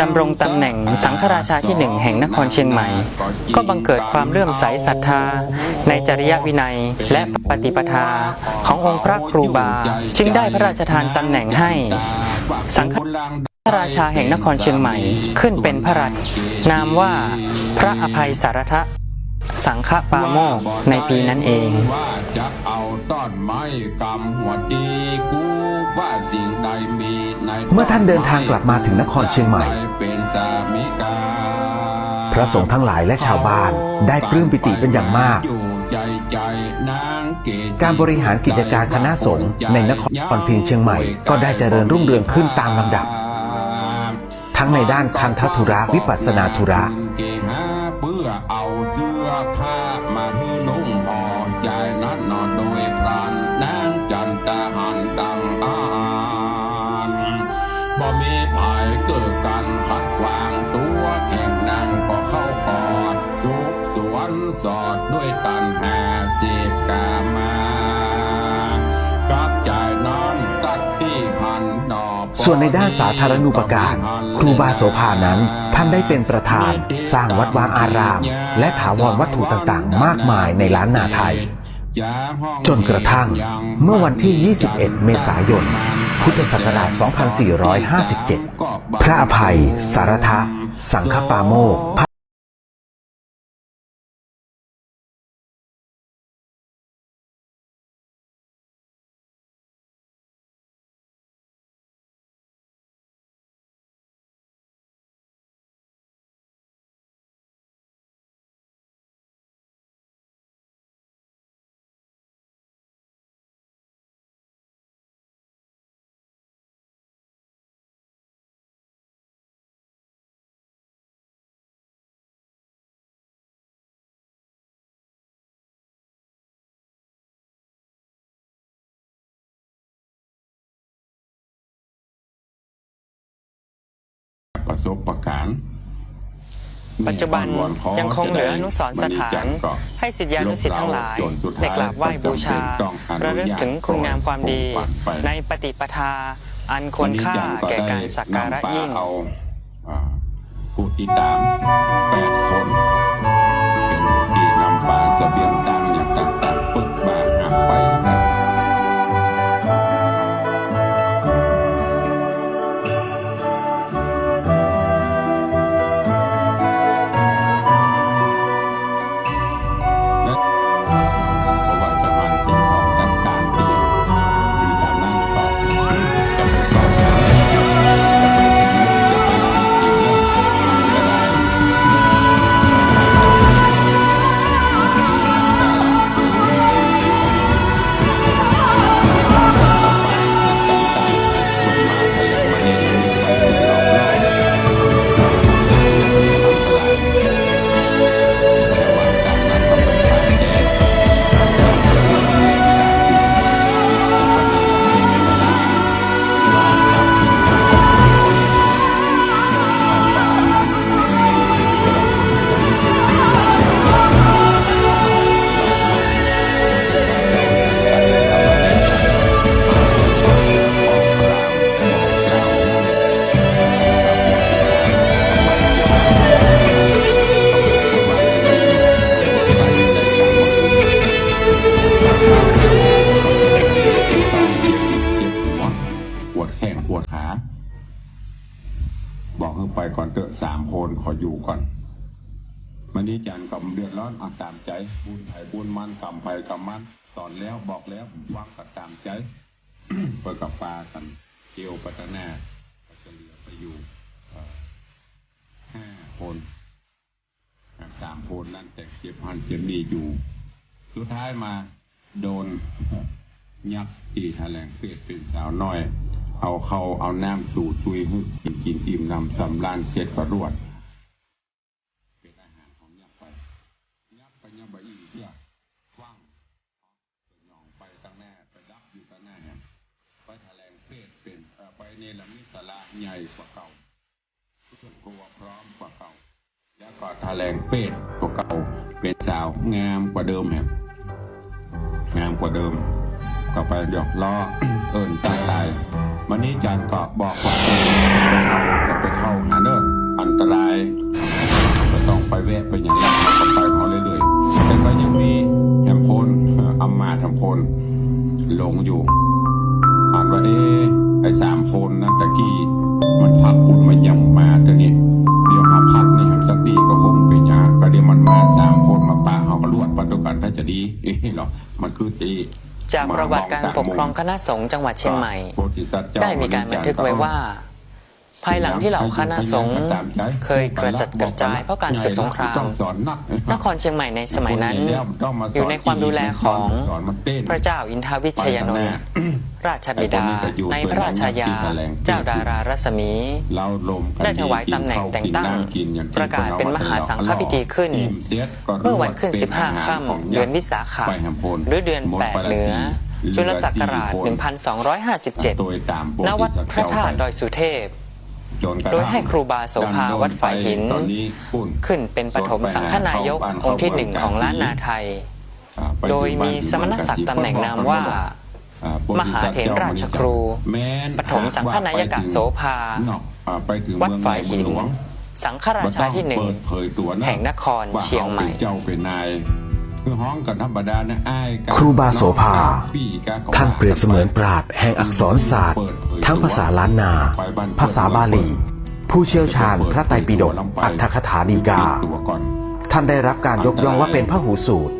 ดำรงตำแหน่งสังฆราชาที่ 1แห่งนครเชียงใหม่ก็บังเกิดความเลื่อมใสศรัทธาในจริยวินัยและปฏิปทาขององค์พระครูบาจึงได้พระราชทานตำแหน่งให้สังฆพระราชาแห่งนครเชียงใหม่ขึ้นเป็นพระราชนามว่าพระอภัยสารทะสังฆปาโมกข์ในปีนั้นเองจะเอาต้นไม้กำหัวดีกูว่าสิ่งใดมีในเมื่อท่านเดินทางกลับมาถึงนครเชียงใหม่พ พระสงฆ์ทั้งหลายและชาวบ้านได้ปลื้มปิติเป็นอย่างมากการบริหารกิจการคณะสงฆ์ในนครพิงค์เชียงใหม่ก็ได้เจริญรุ่งเรืองขึ้นตามลำดับทั้งในด้านคันธธุระวิปัสสนาธุระเพื่อเอาเสื้อผ้ามาให้นุ่งห่อใจนั้นนอนโดยพรานนางจันตาหันดังบ่มีภายเกิดกันขัดขวางตัวแห่งนางก็เข้ากอดสุบสวนสอดด้วยตันหาเสพกามากับใจนั้นตัดที่หันดอกส่วนในด้านสาธารณูปการครูบาโสภานั้นท่านได้เป็นประธานสร้างวัดวาอารามและถาวรวัตถุต่างๆมากมายในล้านนาไทยจนกระทั่งเมื่อวันที่ 21 เมษายน พุทธศักราช 2457 พระอภัย สารทะ สังฆปาโมกข์ประสบการณ์ปัจจุบันยังคงเหลืออนุสรณ์สถานให้ศิษยานุศิษย์ทั้งหลายได้กราบไหว้บูชาระลึกถึงคุณงามความดีในปฏิปทาอันควรค่าแก่การสักการะยิ่งผู้ติดตาม8 คนเป็นผู้ที่นำปลาเสบียงต่างอย่างต่างๆปึกบาหักไปกันบอกให้ไปก่อนเถอะ3 คนขออยู่ก่อนวันนี้จันกับเดือดร้อนตามใจบุญไผ่บุญมันกรรมไผ่กรรมมันสอนแล้วบอกแล้ววางกับตามใจ เปิดกับปลากันเกี่ยวปัตนาจะเหลือไปอยู่5 คน3 คนนั่นแต่เจ็บหันเจ็บนี่อยู่สุดท้ายมาโดนยักษ์ตีแถลงเปียดเป็นสาวน้อยเอาน้ำสู่ตุยให้กินอิ่มนำสำราญเสร็จก็รวดเป็นอาหารของยักษ์ไปยักษ์ไปอีกเที่ยคว้างหย่องไปตั้งแน่ไปดับอยู่ตั้งแน่ไปแถลงเปียดเป็นไปเนรมิตศาลาใหญ่กว่าเก่าเครื่องครัวพร้อมกว่าเก่าแล้วก็แถลงเปียดกว่าเก่าเป็นสาวงามกว่าเดิมงามกว่าเดิมก็ไปหยอกล้อเอิญตายวันนี้จันก็บอกว่าจะไปเข้าหาเนอะอันตรายก็ต้องไปแวะไปอย่างนั้นก็ไปมาเรื่อยๆแต่ก็ยังมีแหมพลอัมมาแหมพลลงอยู่อ่านว่าไอ้3 คนนั้นตะกี้มันพักปุ่นมันยังมาตัวนี้เดี๋ยวมาพักนี่สักปีก็คงเป็นยาก็เดี๋ยวมันมา3 คนมาป่าเขาก็ลวดปัจจุบันถ้าจะดีหรอมันคือตีจากประวัติการปกครองคณะสงฆ์จังหวัดเชียงใหม่ได้มีการบันทึกไว้ว่า ภายหลังที่เหล่าคณะสงฆ์เคยกระจัดกระจายเพราะการศึกสงคราม นครเชียงใหม่ในสมัยนั้นอยู่ในความดูแลของพระเจ้าอินทวิชยานนท์ราชบิดาในพระราชายาเจ้าดารารัศมีได้ถวายตำแหน่งแต่งตั้งประกาศเป็นมหาสังฆพิธีขึ้นเมื่อวันขึ้น15 ค่ำเดือนวิสาขะหรือเดือน8เหนือจุลศักราช 1257 ณ วัดพระธาตุดอยสุเทพโดยให้ครูบาโสภาวัดฝายหินขึ้นเป็นปฐมสังฆนายกองค์ที่ 1ของล้านนาไทยโดยมีสมณศักดิ์ตำแหน่งนามว่ามหาเถรราชครูปฐมสังฆนายกโสภาวัดฝายหินสังฆราชาที่ 1แห่งนครเชียงใหม่ครูบาโสภาท่านเปรียบเสมือนปราชญ์แห่งอักษรศาสตร์ทั้งภาษาล้านนาภาษาบาลี ผู้เชี่ยวชาญพระไตรปิฎกอัตถกถาฎีกาท่านได้รับการยกย่องว่าเป็นพหูสูตร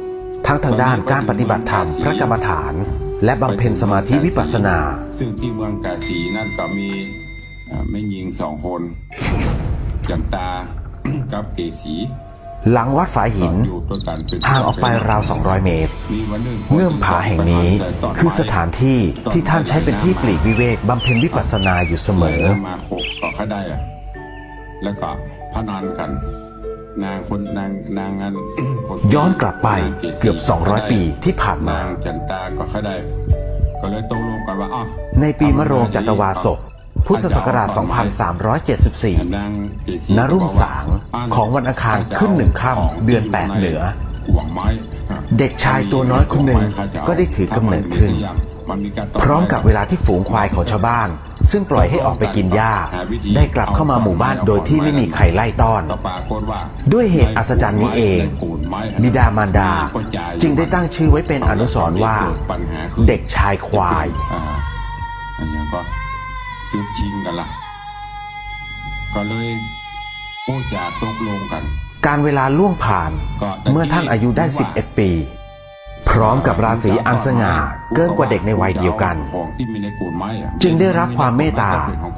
ทั้งทางด้านการปฏิบัติธรรมพระกรรมฐานและบำเพ็ญสมาธิวิปัสสนาซึ่งที่เมืองกาสีนั่นก็มีแม่หญิง2 คนจันตากับเกษีหลังวัดฝายหินห่างออกไปราว200 เมตรเงื่อมผาแห่งนี้คือสถานที่ที่ท่านใช้เป็นที่ปลีกวิเวกบำเพ็ญวิปัสสนาอยู่เสมอมา6ก็ได้แล้วก็พนันกันนางอันย้อนกลับไปเกือบ200 ปีที่ผ่านมาจันตาก็ได้ก็เลยตกลงกันว่าในปีมะโรงจัตวาสกพุทธศักราช 2374 ณ รุ่งสางของวันอังคารขึ้น1 ค่ำเดือน8เหนือเด็กชายตัวน้อยคนหนึ่งก็ได้ถือกำเนิดขึ้นพร้อมกับเวลาที่ฝูงควายของชาวบ้านซึ่งปล่อยให้ออกไปกินหญ้าได้กลับเข้ามาหมู่บ้านโดยที่ไม่มีใครไล่ต้อนด้วยเหตุอัศจรรย์นี้เองบิดามารดาจึงได้ตั้งชื่อไว้เป็นอนุสรณ์ว่าเด็กชายควายซื้อชิงกันละก็เลยโอ้จ่าตกลงกันการเวลาล่วงผ่านเมื่อท่านอายุได้11 ปีพร้อมกับราศีอันสง่าเกินกว่าเด็กในวัยเดียวกันจึงได้รับความเมตตา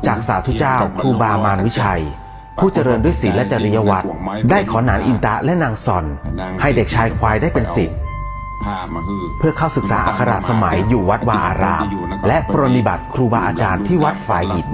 จากสาธุเจ้าครูบามารวิชัยผู้เจริญด้วยศีลและจริยวัตรได้ขอนานอินตะและนางซอนให้เด็กชายควายได้เป็นศิษย์เพื่อเข้าศึกษาอักขระสมัยอยู่วัดวาอารามและปรนนิบัติครูบาอาจารย์ที่วัดฝายหิน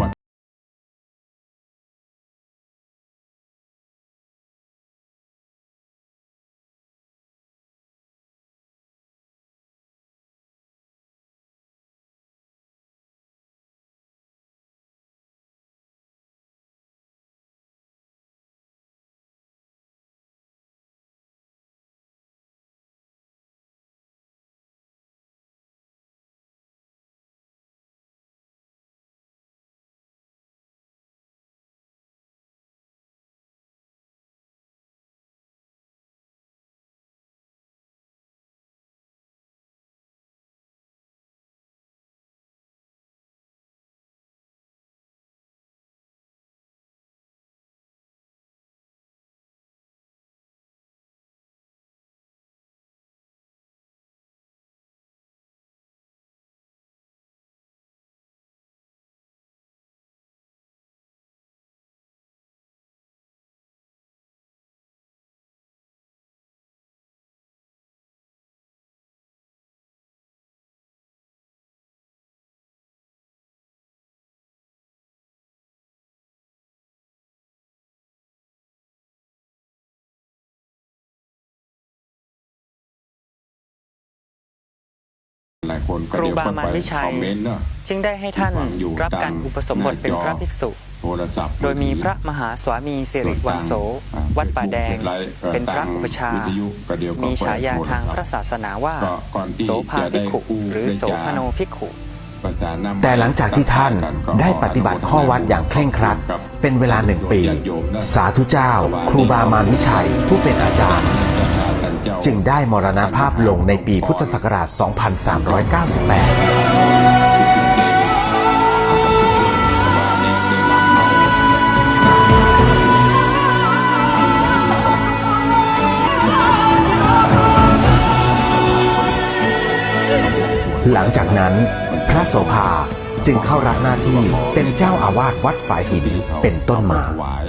ครูบามารวิชัยจึงได้ให้ท่านรับการอุปสมบทเป็นพระภิกษุโดยมีพระมหาสวามีสิริวังโสวัดป่าแดงเป็นพระอุปชามีฉายาทางพระศาสนาว่าโสภาภิกขุหรือโสภโนภิกขุแต่หลังจากที่ท่านได้ปฏิบัติข้อวัดอย่างเคร่งครัดเป็นเวลา1 ปีสาธุเจ้าครูบามารวิชัยผู้เป็นอาจารย์จึงได้มรณภาพลงในปีพุทธศักราช 2398 หลังจากนั้นพระโสภา จึงเข้ารับหน้าที่เป็นเจ้าอาวาสวัดฝายหินเป็นต้นมา ถวาย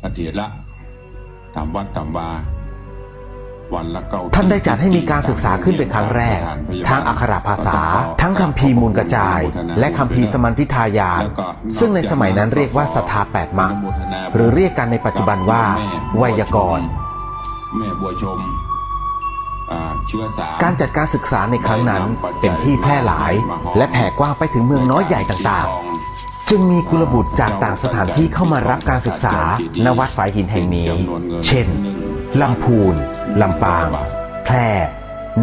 อาทิตย์ละทำวัดทำวาวันละเก้า ท่านได้จัดให้มีการศึกษาขึ้นเป็นครั้งแรกทางอักขระภาษาทั้งคัมภีร์มูลกระจาย และคัมภีร์สมัญพิทายานซึ่งในสมัยนั้นเรียกว่าศรัทธาแปดมรรคหรือเรียกกันในปัจจุบันว่าไวยากรณ์ แม่บัวชมเชื้อสาย การจัดการศึกษาในครั้งนั้นเป็นที่แพร่หลายและแผ่กว้างไปถึงเมืองน้อยใหญ่ต่างๆจึงมีกุลบุตรจากต่างสถานที่เข้ามารับการศึกษาณวัดฝายหินแห่งนี้ เช่นลำพูนลำปางแพร่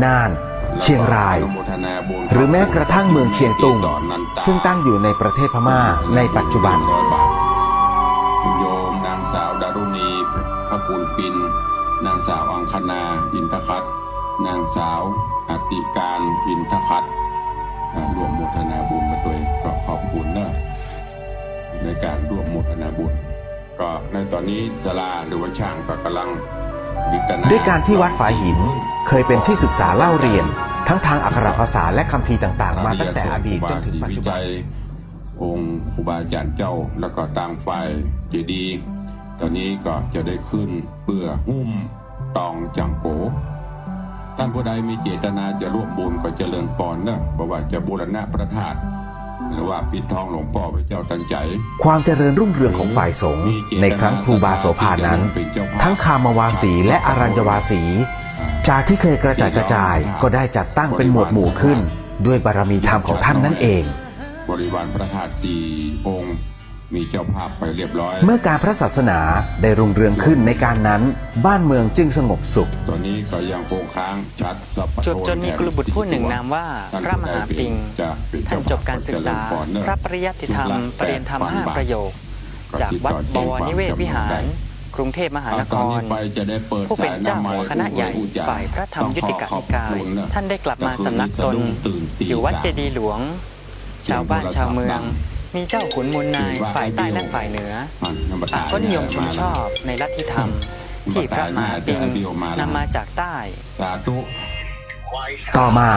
น่าน เชียงราย หรือแม้กระทั่งเมืองเชียงตุงซึ่งตั้งอยู่ในประเทศพม่าในปัจจุบัน คุณโยมนางสาวดารุณีพระปูนปินนางสาวอังคณาอินทคัตนางสาวอติการอินทคัตร่วมโมทนาบุญมาตัวเองก็ขอบคุณนะในการร่วมโมทนาบุญก็ในตอนนี้ศาลาหรือว่าช่างก็กำลังด้วยการที่วัดฝายหินเคยเป็นที่ศึกษาเล่าเรียนทั้งทางอักขระภาษาและคัมภีร์ต่างๆมาตั้งแต่อดีตจนถึงปัจจุบันองค์ครูบาอาจารย์เจ้าแล้วก็ต่างฝ่ายเจดีย์ตอนนี้ก็จะได้ขึ้นเพื่อหุ้มตองจังโกท่านผู้ใดมีเจตนาจะร่วมบุญก็เจริญพรนะบอกว่าจะบูรณะพระธาตุหรือว่าปิดทองหลวงพ่อพระเจ้าตันใจความเจริญรุ่งเรืองของฝ่ายสงฆ์ในครั้งครูบาโสภานั้นทั้งคามวาสีและอรัญญวาสีจากที่เคยกระจัดกระจายก็ได้จัดตั้งเป็นหมวดหมู่ขึ้นด้วยบารมีธรรมของท่านนั่นเองบริวารพระธาตุ4 องค์มีเจ้าภาพไปเรียบร้อยเมื่อการพระศาสนาได้รุ่งเรืองขึ้นในการนั้นบ้านเมืองจึงสงบสุขตอนนี้ก็ยังคงค้างชัดจนมีกุลบุตรผู้หนึ่งนามว่าพระมหาปิงท่านจบการศึกษาพระปริยัติธรรมปรริญญาธรรม5 ประโยคจากวัดบวรนิเวศวิหารกรุงเทพมหานครผู้เป็นเจ้าหัวคณะใหญ่ฝ่ายพระธรรมยุติกานิกายท่านได้กลับมาสำนักตนอยู่วัดเจดีย์หลวงชาวบ้านชาวเมืองมีเจ้าขุนมูลนายฝ่ายใต้และฝ่ายเหนือต่างก็นิยมชมชอบในลัทธิธรรมที่พระมหาปิงนำมาจากใต้ต่อมา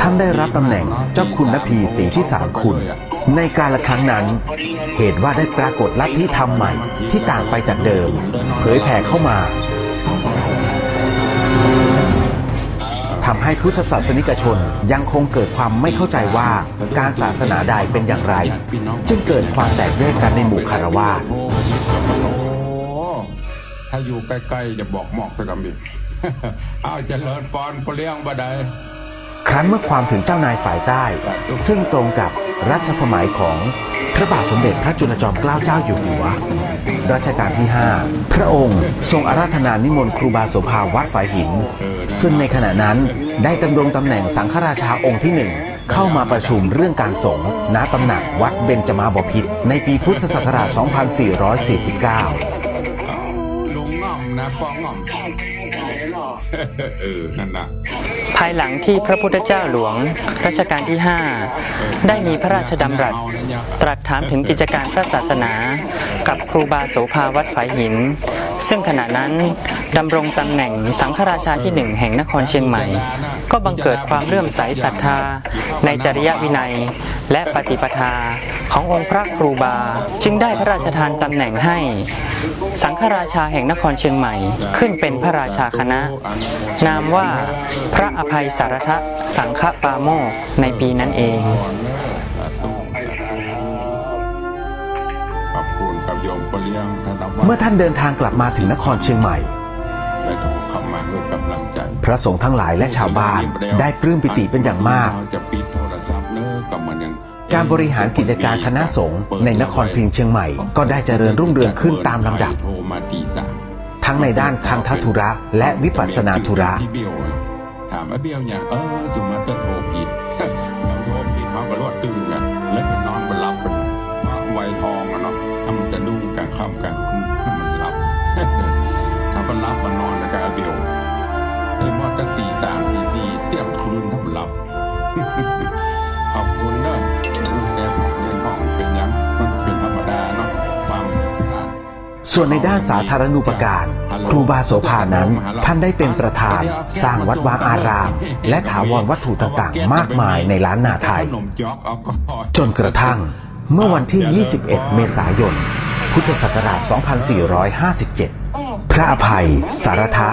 ท่านได้รับตำแหน่งเจ้าคุณนพีศรีพิสารคุณในกาลครั้งนั้นเหตุว่าได้ปรากฏลัทธิธรรมใหม่ที่ต่างไปจากเดิมเผยแผ่เข้ามาทำให้พุทธศาสนิกชนยังคงเกิดความไม่เข้าใจว่าการศาสนาใดเป็นอย่างไรจึงเกิดความแตกแยกกันในหมู่คฤหัสถ์ถ้าอยู่ใกล้ๆจะบอกหมอกสักคำดิเอาเจริญปอนพเลี้ยงบ่ได้ครั้นเมื่อความถึงเจ้านายฝ่ายใต้ซึ่งตรงกับรัชสมัยของพระบาทสมเด็จพระจุลจอมเกล้าเจ้าอยู่หัวรัชกาลที่5พระองค์ทรงอาราธนานิมนต์ครูบาโสภาวัดฝายหินซึ่งในขณะนั้นได้ดำรงตำแหน่งสังฆราชาองค์ที่1เข้ามาประชุมเรื่องการสงฆ์ณตำหนักวัดเบญจมาบพิตรในปีพุทธศักราช 2449 ลงง่อมนะปองง่อมนั่นนะภายหลังที่พระพุทธเจ้าหลวงรัชกาลที่5ได้มีพระราชดำรัสตรัสถามถึงกิจการพระศาสนากับครูบาโสภาวัดฝายหินซึ่งขณะนั้นดำรงตำแหน่งสังฆราชาที่1แห่งนครเชียงใหม่ก็บังเกิดความเลื่อมใสศรัทธาในจริยวินัยและปฏิปทาขององค์พระครูบาจึงได้พระราชทานตำแหน่งให้สังฆราชาแห่งนครเชียงใหม่ขึ้นเป็นพระราชาคณะนามว่าพระอภัยสารทสังฆปาโมกข์ในปีนั้นเองเมื่อท่านเดินทางกลับมาถึงนครเชียงใหม่พระสงฆ์ทั้งหลายและชาวบ้านได้ปลื้มปิติเป็นอย่างมากการบริหารกิจการคณะสงฆ์ในนครพิงค์เชียงใหม่ก็ได้เจริญรุ่งเรืองขึ้นตามลำดับทั้งในด้านคันธธุระและวิปัสสนาธุระถามไอ้เบี้ยวอย่างสมมติโทรผิดแล้วโทรผิดเขาก็รอดตื่นกันแล้วไปนอนบนหลับไปเพราะไวทองอะเนาะทำจะดุ้งกลางค่ำกลางคืนมันหลับถ้ามันหลับมันนอนแล้วก็ไอ้เบี้ยวให้มอดตั้งตี 3 ตี 4เตี้ยมคืนถ้ามันหลับขอบคุณเนอะเรียนห้องเป็นยังมันเป็นธรรมดาเนาะความส ส่วนในด้านสาธารณูปการ ครูบาโสภานั้นท่านได้เป็นประธานสร้างวัดวาอาราม และถาวรวัตถุต่างๆ มากมายในล้านนาไทย จนกระทั่งเมื่อวันที่ 21 เมษายน พุทธศักราช 2457 พระอภัย สารทะ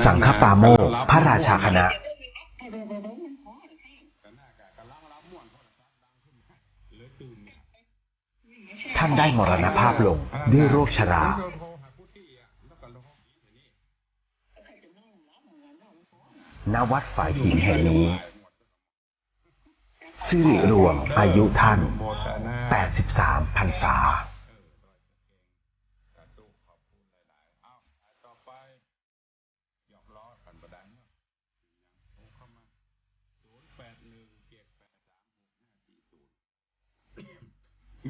สังฆปาโมกข์พระราชาคณะ ท่านได้มรณภาพลงด้วยโรคชรา ณ วัดฝายหินแห่งนี้สิริรวมอายุท่าน 83 พรรษา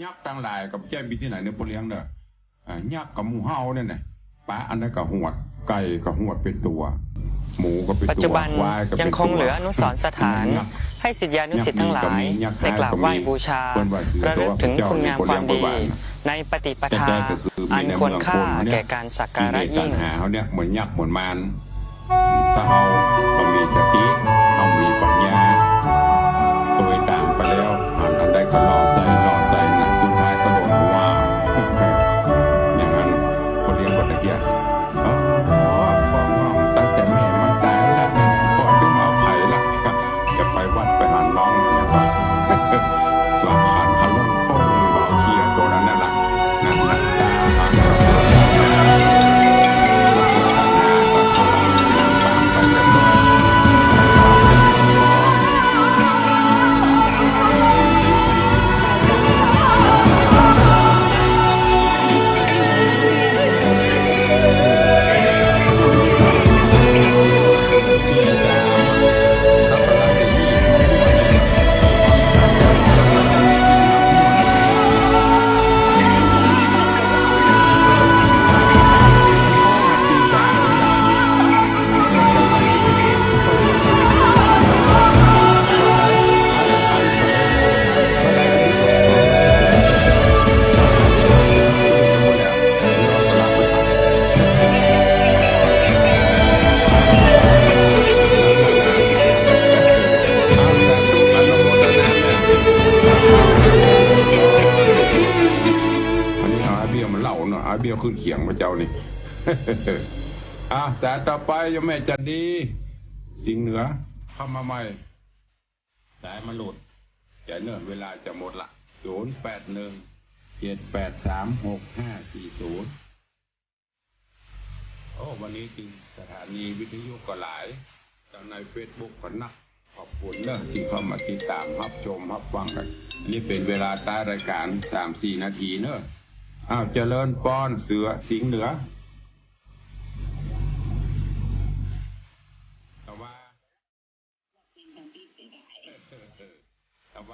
ยักษ์ต่างหลายกับแจ้มีที่ไหนเนี่ยพวกเลี้ยงเด้อยักษ์กับหมูเห่าเนี่ยนะปลาอันนั้นกับหวดไก่กับหวดเป็นตัวหมูก็เป็นตัว ปัจจุบัน ควายก็เป็นตัว ยังคงเหลืออนุสรณ์สถาน ให้ศิษยานุศิษย์ทั้งหลายได้กราบไหว้บูชาระลึกถึงคุณงามความดี ในปฏิปทาอันควรค่าแก่การสักการะยิ่ง หาเขาเนี่ยเหมือนยักษ์เหมือนมารถ้าเรามีสติเรามีปัญญาโดยตามไปแล้วอันใดก็รอใส่หนักสุดท้ายก็โดนว่า อย่างนั้นก็เรียกว่าตะเกียบตั้งแต่แม่มันตายแล้วพ่อจะมาไผ่ละจะไปวัดไปหาน้องนะครับ สลับขันขันลงป้องเบาเคียตัวนั้นนั่นแหละนั่นตาทางกับตัวตามไปเรียบร้อยเบี้ยวขึ้นเขียงพระเจ้านี่ สายต่อไปยมแม่จันดีสิงห์เหนือเข้ามาใหม่สายมาหลุดแต่เนื่อเวลาจะหมดละ0817836540วันนี้จริงสถานีวิทยุก็หลายทางในเฟซบุ๊กก็นักขอบคุณเนอะที่เข้ามาติดตามรับชมรับฟังกันนี่เป็นเวลาใต้รายการ 3-4 นาทีเนอะเจริญป้อนเสือสิงห์เหนือแต่ว่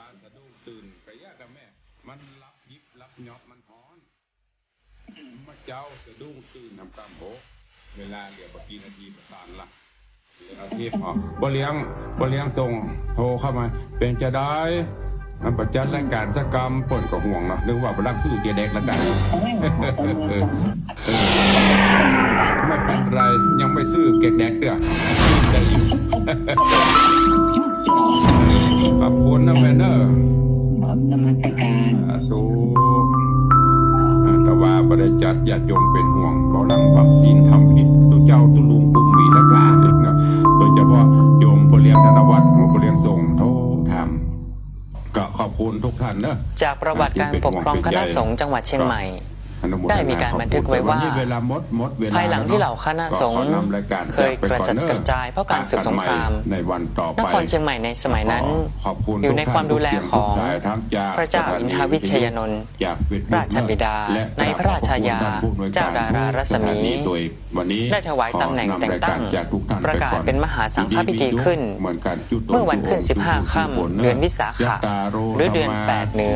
าสะดุ้งตื่นไปยากกับแม่มันรับยิบรับยอบมันฮ้อนมาเจ้าสะดุ้งตื่นทำกรรมโหเวลาเหลือกี่นาทีประสานละเหลืออาทิตย์บ่เลี้ยงส่งโทรเข้ามาเป็นจะได้มันประจันรายการสักกรรมป่นกับห่วงเนาะนึกว่าไปรักสู้เจเด็กละกันไม่เป็นไรยังไม่ซื้อเก็กแดกเด้อได้อีกขอบคุณนะแม่เนอดูแต่ว่าบริจัดญาติโยมเป็นห่วงก็ดังวัคซีนทำผิดตัวเจ้าตุลุงกุมวีละกาโดยเฉพาะโยมพลเลียงธนวัฒน์พลเลียงส่งโทรทำก็ขอบคุณทุกท่านเนอะ จากประวัติการปกครองคณะสงฆ์จังหวัดเชียงใหม่ ได้มีการบันทึกไว้ว่าภายหลังที่เหล่าคณะสงฆ์เคยกระจัดกระจายเพราะการศึกสงครามนครเชียงใหม่ในสมัยนั้นอยู่ในความดูแลของพระเจ้าอินทวิชัยนนท์ราชบิดาในพระราชายาเจ้าดารารัศมีได้ถวายตำแหน่งแต่งตั้งประกาศเป็นมหาสังฆพิธีขึ้นเมื่อวันขึ้น15 ค่ำเดือนวิสาขะหรือเดือน8 เหนือ